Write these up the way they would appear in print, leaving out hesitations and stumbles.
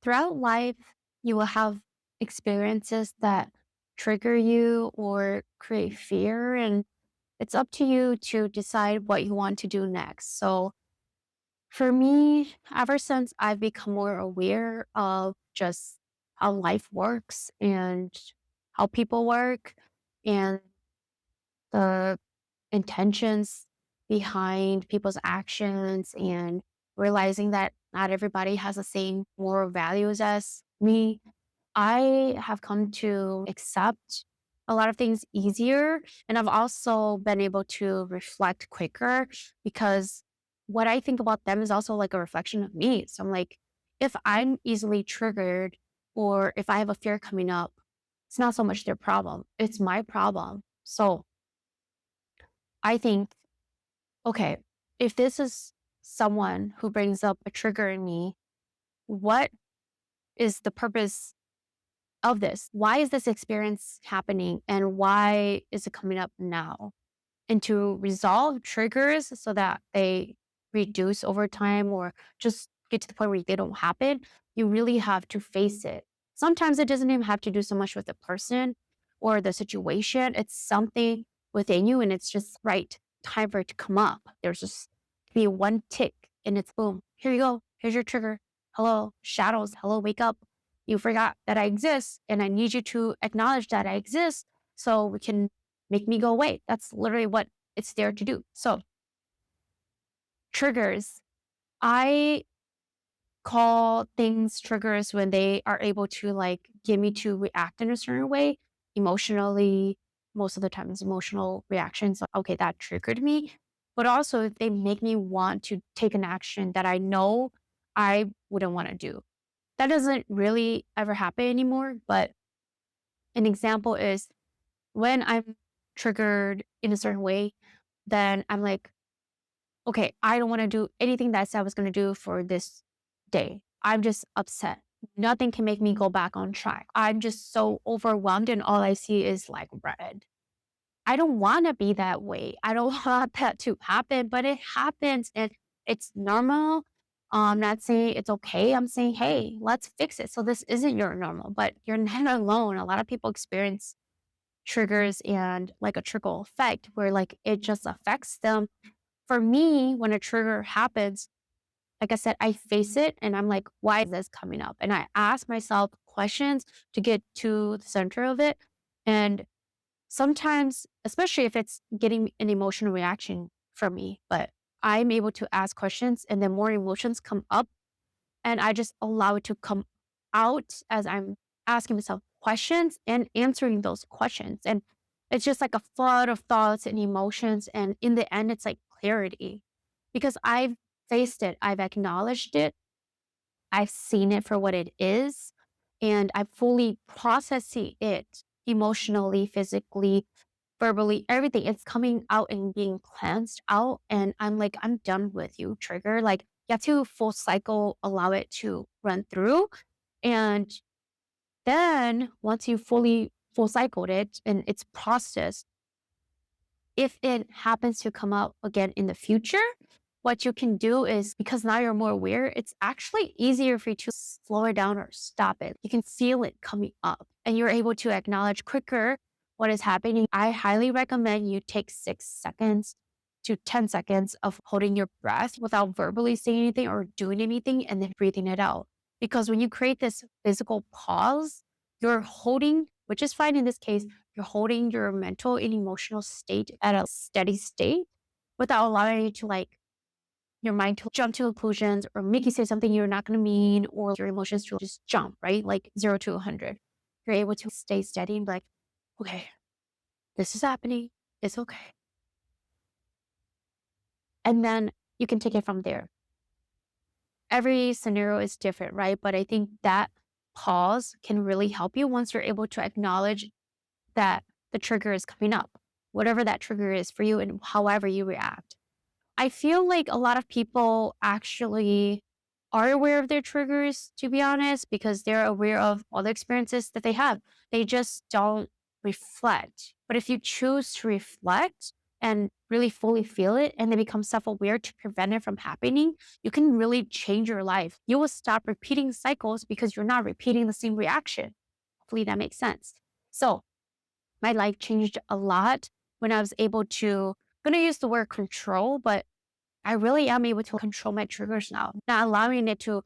Throughout life, you will have experiences that trigger you or create fear, and it's up to you to decide what you want to do next. So, for me, ever since I've become more aware of just how life works and how people work and the intentions behind people's actions, and realizing that not everybody has the same moral values as me, I have come to accept a lot of things easier. And I've also been able to reflect quicker because what I think about them is also like a reflection of me. So I'm like, if I'm easily triggered or if I have a fear coming up, it's not so much their problem, it's my problem. So I think, okay, if this is someone who brings up a trigger in me, what is the purpose of this? Why is this experience happening and why is it coming up now? And to resolve triggers so that they reduce over time or just get to the point where they don't happen, you really have to face it. Sometimes it doesn't even have to do so much with the person or the situation. It's something within you and it's just right time for it to come up. There's just be one tick and it's boom. Here you go. Here's your trigger. Hello, shadows. Hello, wake up. You forgot that I exist and I need you to acknowledge that I exist so we can make me go away. That's literally what it's there to do. So, triggers. I call things triggers when they are able to like get me to react in a certain way emotionally. Most of the time, it's emotional reactions. Like, okay, that triggered me. But also, if they make me want to take an action that I know I wouldn't want to do. That doesn't really ever happen anymore. But an example is when I'm triggered in a certain way, then I'm like, okay, I don't want to do anything that I said I was going to do for this day. I'm just upset. Nothing can make me go back on track. I'm just so overwhelmed, and all I see is like red. I don't want to be that way. I don't want that to happen, but it happens and it's normal. I'm not saying it's okay. I'm saying, hey, let's fix it. So this isn't your normal, but you're not alone. A lot of people experience triggers and like a trickle effect where like it just affects them. For me, when a trigger happens, like I said, I face it and I'm like, why is this coming up? And I ask myself questions to get to the center of it. And sometimes, especially if it's getting an emotional reaction from me, but I'm able to ask questions and then more emotions come up and I just allow it to come out as I'm asking myself questions and answering those questions. And it's just like a flood of thoughts and emotions. And in the end, it's like clarity because I've faced it, I've acknowledged it, I've seen it for what it is, and I'm fully processing it emotionally, physically, verbally, everything. It's coming out and being cleansed out. And I'm like, I'm done with you, trigger. Like, you have to full cycle allow it to run through. And then once you fully full cycled it and it's processed, if it happens to come up again in the future, what you can do is because now you're more aware, it's actually easier for you to slow it down or stop it. You can feel it coming up and you're able to acknowledge quicker what is happening. I highly recommend you take 6 seconds to 10 seconds of holding your breath without verbally saying anything or doing anything and then breathing it out. Because when you create this physical pause, you're holding, which is fine in this case, you're holding your mental and emotional state at a steady state without allowing it to like your mind to jump to conclusions or make you say something you're not going to mean or your emotions to just jump, right? Like 0 to 100. You're able to stay steady and be like, okay, this is happening. It's okay. And then you can take it from there. Every scenario is different, right? But I think that pause can really help you once you're able to acknowledge that the trigger is coming up, whatever that trigger is for you and however you react. I feel like a lot of people actually are aware of their triggers, to be honest, because they're aware of all the experiences that they have. They just don't reflect. But if you choose to reflect, and really fully feel it and then become self-aware to prevent it from happening, you can really change your life. You will stop repeating cycles because you're not repeating the same reaction. Hopefully that makes sense. So my life changed a lot when I was able to, I'm gonna use the word control, but I really am able to control my triggers now, not allowing it to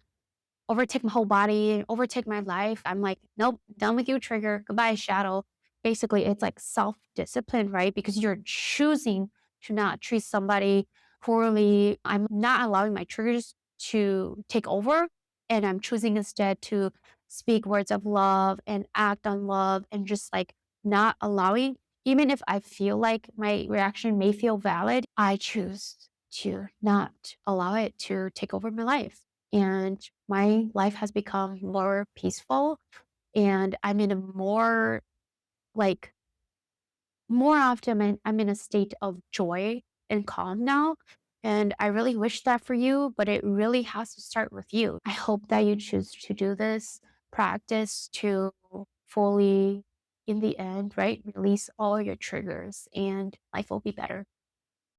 overtake my whole body and overtake my life. I'm like, nope, done with you, trigger. Goodbye, shadow. Basically, it's like self discipline, right? Because you're choosing to not treat somebody poorly. I'm not allowing my triggers to take over. And I'm choosing instead to speak words of love and act on love and just like not allowing, even if I feel like my reaction may feel valid, I choose to not allow it to take over my life. And my life has become more peaceful, and I'm in a more like more often I'm in a state of joy and calm now. And I really wish that for you, but it really has to start with you. I hope that you choose to do this practice to fully, in the end, right, release all your triggers and life will be better.